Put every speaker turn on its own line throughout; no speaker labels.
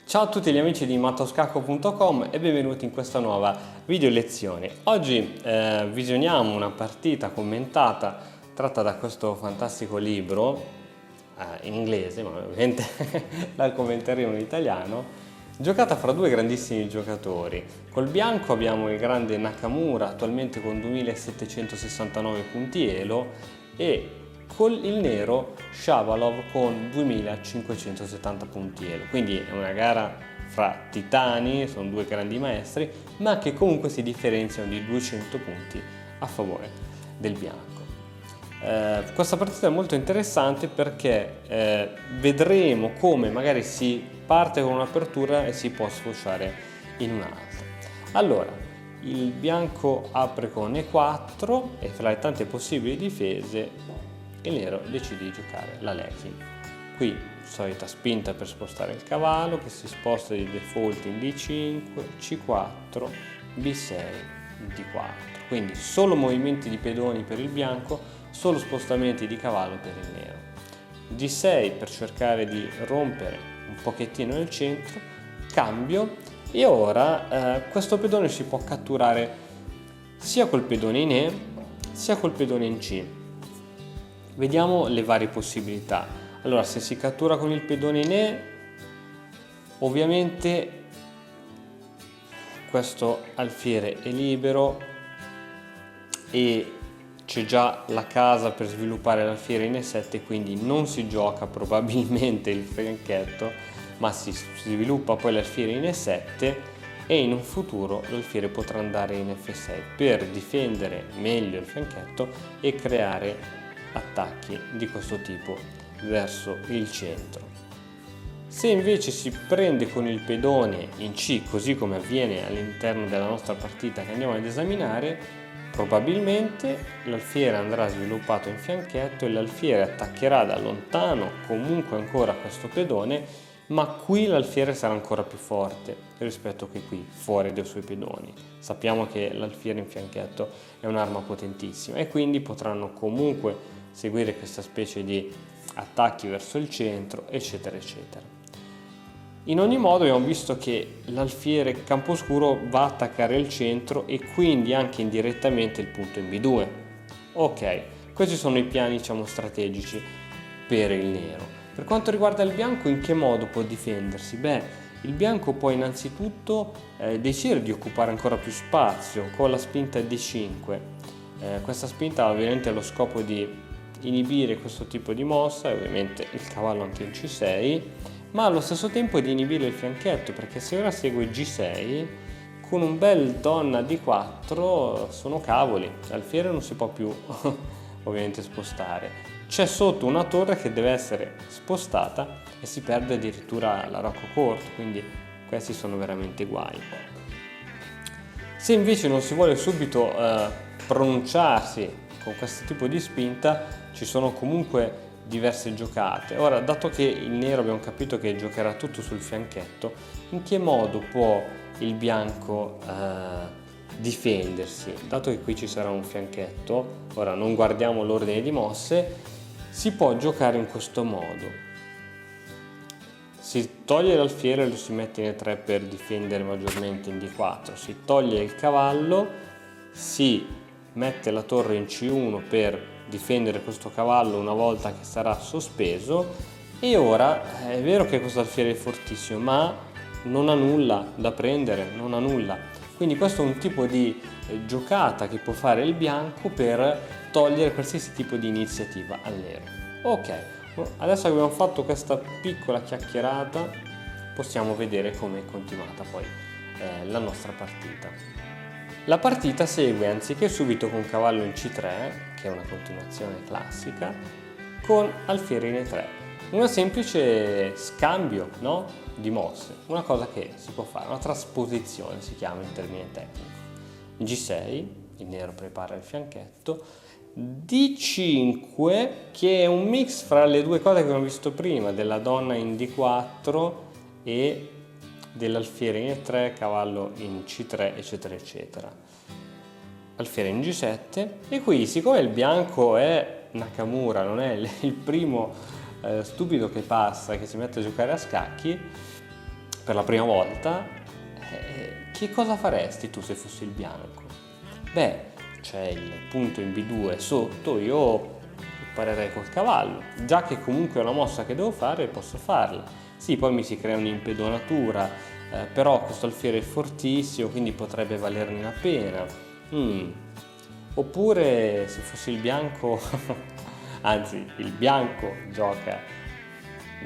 Ciao a tutti gli amici di mattoscacco.com e benvenuti in questa nuova video lezione. Oggi visioniamo una partita commentata tratta da questo fantastico libro in inglese, ma ovviamente la commenteremo in italiano, giocata fra due grandissimi giocatori. Col bianco abbiamo il grande Nakamura, attualmente con 2769 punti elo, e con il nero Shabalov con 2570 punti elo. Quindi è una gara fra titani, sono due grandi maestri, ma che comunque si differenziano di 200 punti a favore del bianco. Questa partita è molto interessante perché vedremo come magari si parte con un'apertura e si può sfociare in un'altra. Allora, il bianco apre con E4 e fra le tante possibili difese il nero decide di giocare la Lechi. Qui solita spinta per spostare il cavallo che si sposta di default in D5, C4, B6, D4. Quindi solo movimenti di pedoni per il bianco, solo spostamenti di cavallo per il nero. D6 per cercare di rompere un pochettino il centro, cambio, e ora questo pedone si può catturare sia col pedone in E sia col pedone in C. Vediamo le varie possibilità. Allora, se si cattura con il pedone in E, ovviamente questo alfiere è libero e c'è già la casa per sviluppare l'alfiere in E7, quindi non si gioca probabilmente il fianchetto, ma si sviluppa poi l'alfiere in E7 e in un futuro l'alfiere potrà andare in F6 per difendere meglio il fianchetto e creare attacchi di questo tipo verso il centro. Se invece si prende con il pedone in C, così come avviene all'interno della nostra partita che andiamo ad esaminare, probabilmente l'alfiere andrà sviluppato in fianchetto e l'alfiere attaccherà da lontano comunque ancora questo pedone, ma qui l'alfiere sarà ancora più forte rispetto che qui fuori dai suoi pedoni. Sappiamo che l'alfiere in fianchetto è un'arma potentissima e quindi potranno comunque seguire questa specie di attacchi verso il centro, eccetera eccetera. In ogni modo abbiamo visto che l'alfiere camposcuro va a attaccare il centro e quindi anche indirettamente il punto in B2. Ok, questi sono i piani, diciamo, strategici per il nero. Per quanto riguarda il bianco, in che modo può difendersi? Beh, il bianco può innanzitutto decidere di occupare ancora più spazio con la spinta D5. Questa spinta ha ovviamente lo scopo di inibire questo tipo di mossa e ovviamente il cavallo anche in C6, ma allo stesso tempo di inibire il fianchetto, perché se ora segue G6 con un bel donna D4 sono cavoli, l'alfiere non si può più ovviamente spostare, c'è sotto una torre che deve essere spostata e si perde addirittura la rocco corto, quindi questi sono veramente guai. Se invece non si vuole subito pronunciarsi con questo tipo di spinta, ci sono comunque diverse giocate. Ora, dato che il nero abbiamo capito che giocherà tutto sul fianchetto, in che modo può il bianco difendersi? Dato che qui ci sarà un fianchetto, ora non guardiamo l'ordine di mosse, si può giocare in questo modo. Si toglie l'alfiere e lo si mette in E3 per difendere maggiormente in D4, si toglie il cavallo, si mette la torre in C1 per difendere questo cavallo una volta che sarà sospeso, e ora è vero che questo alfiere è fortissimo, ma non ha nulla da prendere, non ha nulla. Quindi questo è un tipo di giocata che può fare il bianco per togliere qualsiasi tipo di iniziativa al nero. Ok, adesso che abbiamo fatto questa piccola chiacchierata, possiamo vedere come è continuata poi la nostra partita. La partita segue, anziché subito con cavallo in C3, che è una continuazione classica, con alfiere in E3. Un semplice scambio, no? Di mosse, una cosa che si può fare, una trasposizione si chiama in termine tecnico. G6, il nero prepara il fianchetto, D5, che è un mix fra le due cose che abbiamo visto prima, della donna in D4 e dell'alfiere in E3, cavallo in C3, eccetera eccetera. Alfiere in G7, e qui, siccome il bianco è Nakamura, non è il primo stupido che passa, che si mette a giocare a scacchi, per la prima volta, che cosa faresti tu se fossi il bianco? Beh, c'è il punto in B2 sotto, io parerei col cavallo, già che comunque è una mossa che devo fare, posso farla. Sì, poi mi si crea un'impedonatura, però questo alfiere è fortissimo, quindi potrebbe valerne la pena. Oppure se fossi il bianco, anzi il bianco gioca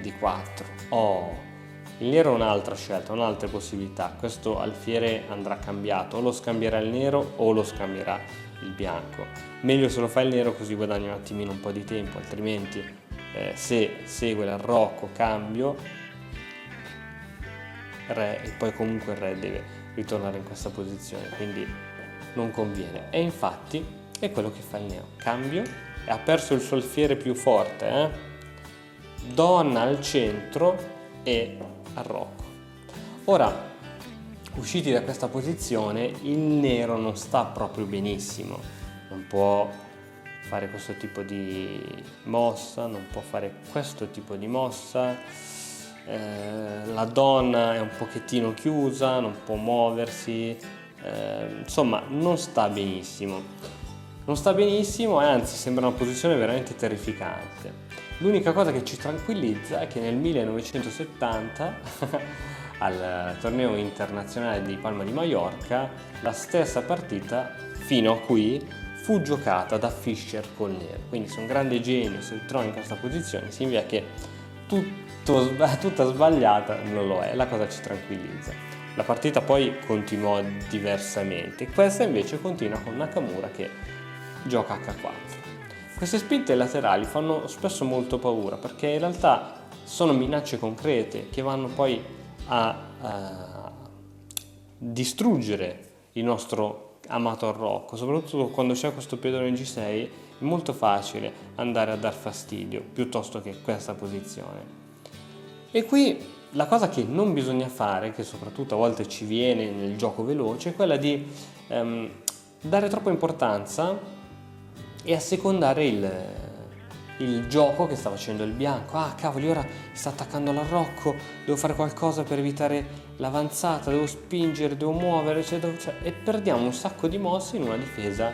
D4. Il nero ha un'altra scelta, un'altra possibilità. Questo alfiere andrà cambiato, o lo scambierà il nero o lo scambierà il bianco. Meglio se lo fa il nero, così guadagno un attimino un po' di tempo, altrimenti se segue l'arrocco cambio re, e poi comunque il re deve ritornare in questa posizione, quindi non conviene. E infatti è quello che fa il nero, cambio, e ha perso il suo alfiere più forte, donna al centro e arrocco. Ora, usciti da questa posizione, il nero non sta proprio benissimo, non può fare questo tipo di mossa, non può fare questo tipo di mossa, la donna è un pochettino chiusa, non può muoversi, insomma non sta benissimo, e anzi sembra una posizione veramente terrificante. L'unica cosa che ci tranquillizza è che nel 1970 al torneo internazionale di Palma di Mallorca la stessa partita fino a qui fu giocata da Fischer col nero, quindi se un grande genio si ritrova in questa posizione significa che tutta sbagliata non lo è, la cosa ci tranquillizza. La partita poi continuò diversamente, questa invece continua con Nakamura che gioca H4. Queste spinte laterali fanno spesso molto paura perché in realtà sono minacce concrete che vanno poi a distruggere il nostro amato arrocco, soprattutto quando c'è questo pedone in G6 è molto facile andare a dar fastidio piuttosto che questa posizione. E qui la cosa che non bisogna fare, che soprattutto a volte ci viene nel gioco veloce, è quella di dare troppa importanza e assecondare il gioco che sta facendo il bianco. Ah cavoli, ora sta attaccando l'arrocco, devo fare qualcosa per evitare l'avanzata, devo spingere, devo muovere, e perdiamo un sacco di mosse in una difesa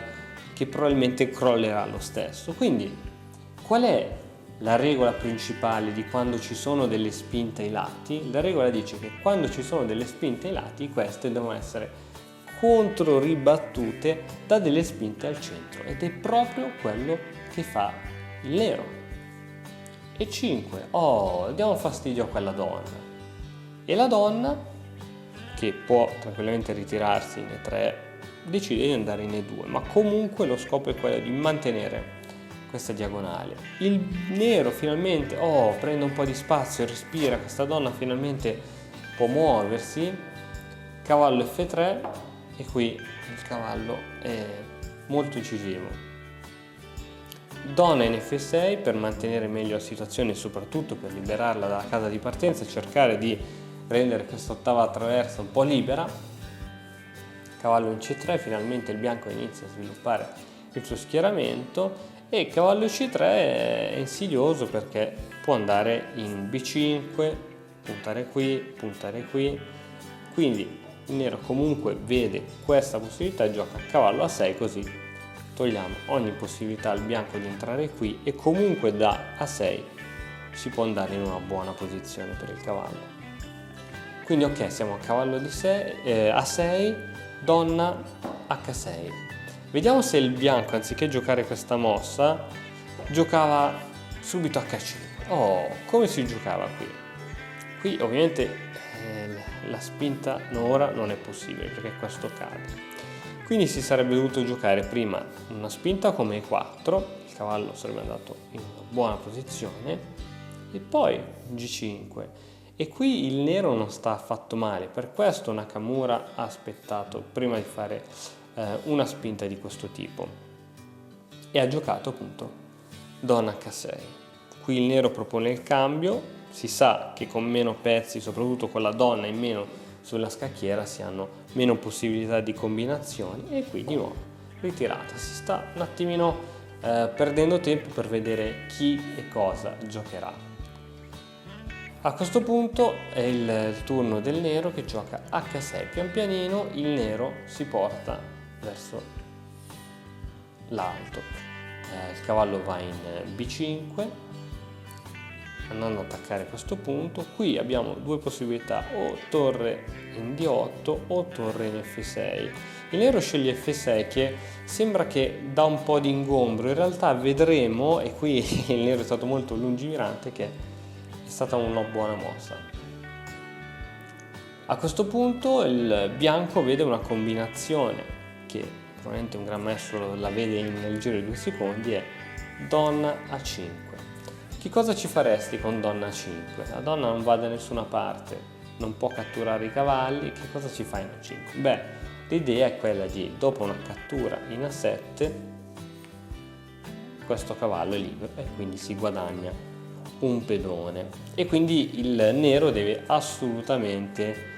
che probabilmente crollerà lo stesso. Quindi qual è la regola principale di quando ci sono delle spinte ai lati? La regola dice che quando ci sono delle spinte ai lati, queste devono essere contro ribattute da delle spinte al centro, ed è proprio quello che fa il nero. E 5, diamo fastidio a quella donna, e la donna, che può tranquillamente ritirarsi in E3, decide di andare in E2, ma comunque lo scopo è quello di mantenere questa diagonale. Il nero finalmente prende un po' di spazio, respira, questa donna finalmente può muoversi, cavallo F3, e qui il cavallo è molto incisivo. Donna in F6 per mantenere meglio la situazione e soprattutto per liberarla dalla casa di partenza e cercare di rendere questa ottava traversa un po' libera. Cavallo in C3, finalmente il bianco inizia a sviluppare il suo schieramento, e cavallo C3 è insidioso perché può andare in B5, puntare qui, quindi il nero comunque vede questa possibilità e gioca cavallo A6, così togliamo ogni possibilità al bianco di entrare qui, e comunque da A6 si può andare in una buona posizione per il cavallo. Quindi ok, siamo a cavallo A6, donna H6. Vediamo se il bianco, anziché giocare questa mossa, giocava subito H5. Come si giocava qui? Qui ovviamente la spinta ora non è possibile perché questo cade, quindi si sarebbe dovuto giocare prima una spinta come E4, il cavallo sarebbe andato in una buona posizione, e poi G5, e qui il nero non sta affatto male. Per questo Nakamura ha aspettato prima di fare una spinta di questo tipo e ha giocato appunto donna H6. Qui il nero propone il cambio. Si sa che con meno pezzi, soprattutto con la donna in meno sulla scacchiera, si hanno meno possibilità di combinazioni, e qui di nuovo ritirata. Si sta un attimino perdendo tempo per vedere chi e cosa giocherà. A questo punto è il turno del nero che gioca H6. Pian pianino il nero si porta verso l'alto. Il cavallo va in B5, andando ad attaccare questo punto. Qui abbiamo due possibilità, o torre in D8 o torre in F6. Il nero sceglie F6 che sembra che dà un po' di ingombro, in realtà vedremo, e qui il nero è stato molto lungimirante, che è stata una buona mossa. A questo punto il bianco vede una combinazione che probabilmente un gran maestro la vede nel giro di 2 secondi, è donna A5. Che cosa ci faresti con donna A5? La donna non va da nessuna parte, non può catturare i cavalli, che cosa ci fa in A5? Beh, l'idea è quella di, dopo una cattura in A7, questo cavallo è libero e quindi si guadagna un pedone, e quindi il nero deve assolutamente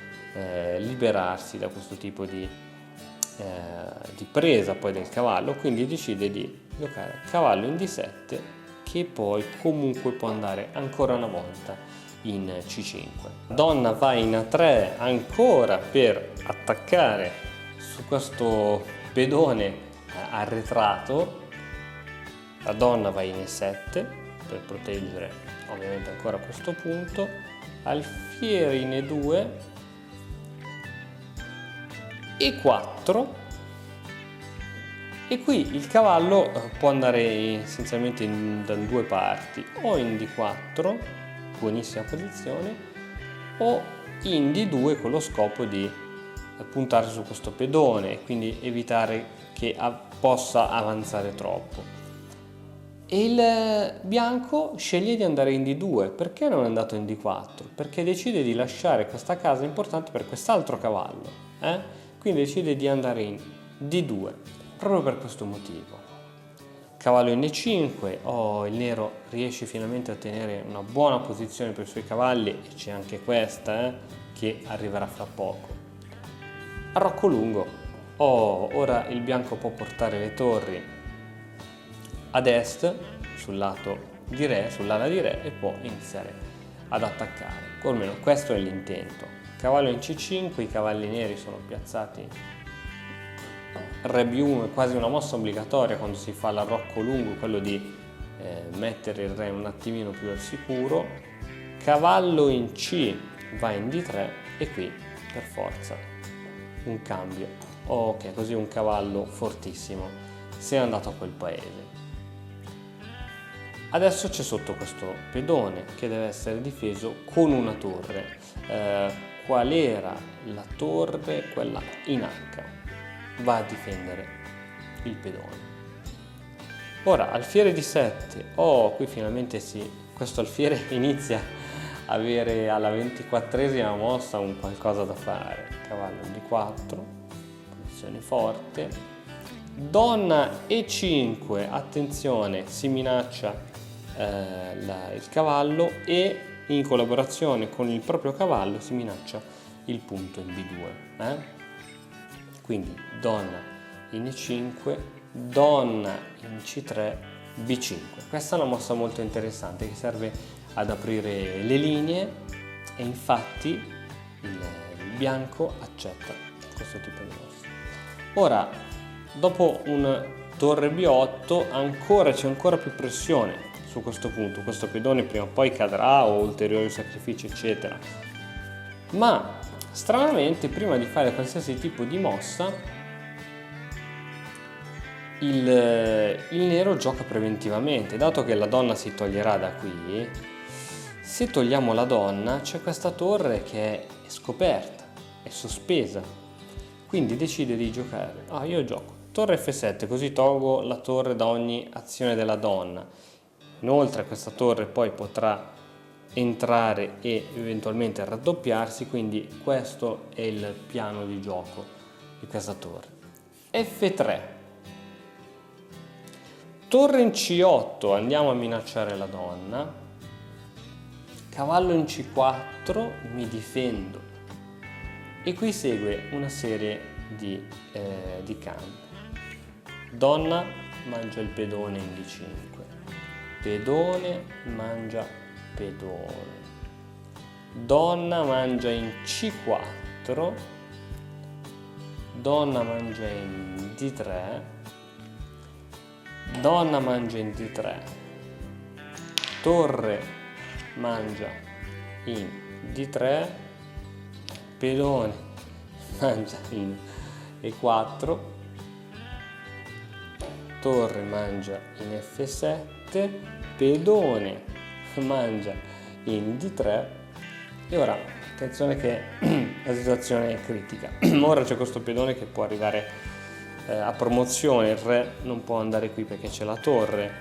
liberarsi da questo tipo di presa poi del cavallo, quindi decide di giocare cavallo in D7, che poi comunque può andare ancora una volta in C5. Donna va in A3 ancora per attaccare su questo pedone arretrato. La donna va in E7 per proteggere ovviamente ancora questo punto. Alfiere in E2, E4, e qui il cavallo può andare essenzialmente da due parti, o in D4, buonissima posizione, o in D2 con lo scopo di puntare su questo pedone e quindi evitare che possa avanzare troppo. E il bianco sceglie di andare in D2. Perché non è andato in D4? Perché decide di lasciare questa casa importante per quest'altro cavallo, quindi decide di andare in D2 proprio per questo motivo. Cavallo in E5, il nero riesce finalmente a tenere una buona posizione per i suoi cavalli, e c'è anche questa che arriverà fra poco. Arrocco lungo, ora il bianco può portare le torri ad est sul lato di re, sull'ala di re, e può iniziare ad attaccare, o almeno questo è l'intento. Cavallo in C5, i cavalli neri sono piazzati. Re B1 è quasi una mossa obbligatoria quando si fa l'arrocco lungo, quello di mettere il re un attimino più al sicuro. Cavallo in C va in D3, e qui per forza un cambio. Ok, così un cavallo fortissimo se è andato a quel paese. Adesso c'è sotto questo pedone che deve essere difeso con una torre. Qual era la torre? Quella in H. Va a difendere il pedone. Ora alfiere di 7. Qui finalmente questo alfiere inizia a avere alla 24esima mossa un qualcosa da fare. Cavallo di 4, posizione forte. Donna E5, attenzione, si minaccia il cavallo, e in collaborazione con il proprio cavallo si minaccia il punto in B2. Quindi donna in E5, donna in C3, B5. Questa è una mossa molto interessante che serve ad aprire le linee, e infatti il bianco accetta questo tipo di mossa. Ora, dopo un torre B8 c'è ancora più pressione su questo punto. Questo pedone prima o poi cadrà, o ulteriori sacrifici eccetera, ma stranamente prima di fare qualsiasi tipo di mossa il nero gioca preventivamente. Dato che la donna si toglierà da qui, se togliamo la donna c'è questa torre che è scoperta, è sospesa, quindi decide di giocare. Io gioco torre F7, così tolgo la torre da ogni azione della donna. Inoltre questa torre poi potrà entrare e eventualmente raddoppiarsi, quindi questo è il piano di gioco di questa torre. F3, torre in C8, andiamo a minacciare la donna. Cavallo in C4, mi difendo, e qui segue una serie di cambi. Donna mangia il pedone in D5, pedone mangia pedone, donna mangia in C4, donna mangia in D3, donna mangia in D3, torre mangia in D3, pedone mangia in E4, torre mangia in F7, pedone mangia in D3 e ora attenzione che la situazione è critica. Ora c'è questo pedone che può arrivare a promozione, il re non può andare qui perché c'è la torre.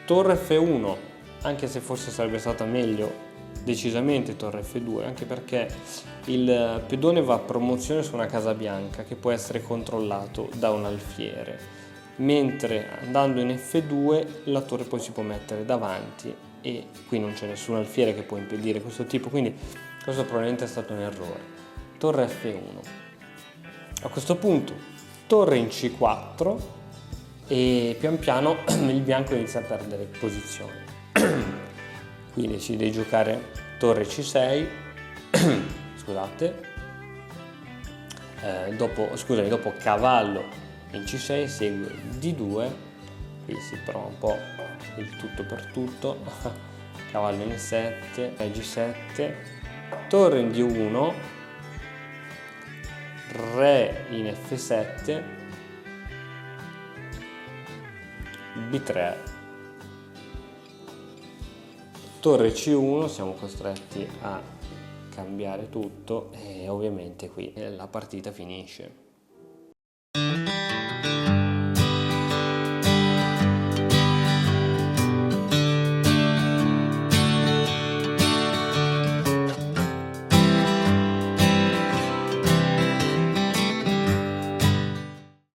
Torre F1, anche se forse sarebbe stata meglio decisamente torre F2, anche perché il pedone va a promozione su una casa bianca che può essere controllato da un alfiere, mentre andando in F2 la torre poi si può mettere davanti e qui non c'è nessun alfiere che può impedire questo tipo, quindi questo probabilmente è stato un errore. Torre F1. A questo punto torre in C4 e pian piano il bianco inizia a perdere posizione. Qui decide di giocare torre C6, scusate, dopo cavallo in C6 segue D2, qui si prova un po' il tutto per tutto, cavallo in E7, G7, torre in D1, re in F7, B3, torre C1, siamo costretti a cambiare tutto e ovviamente qui la partita finisce.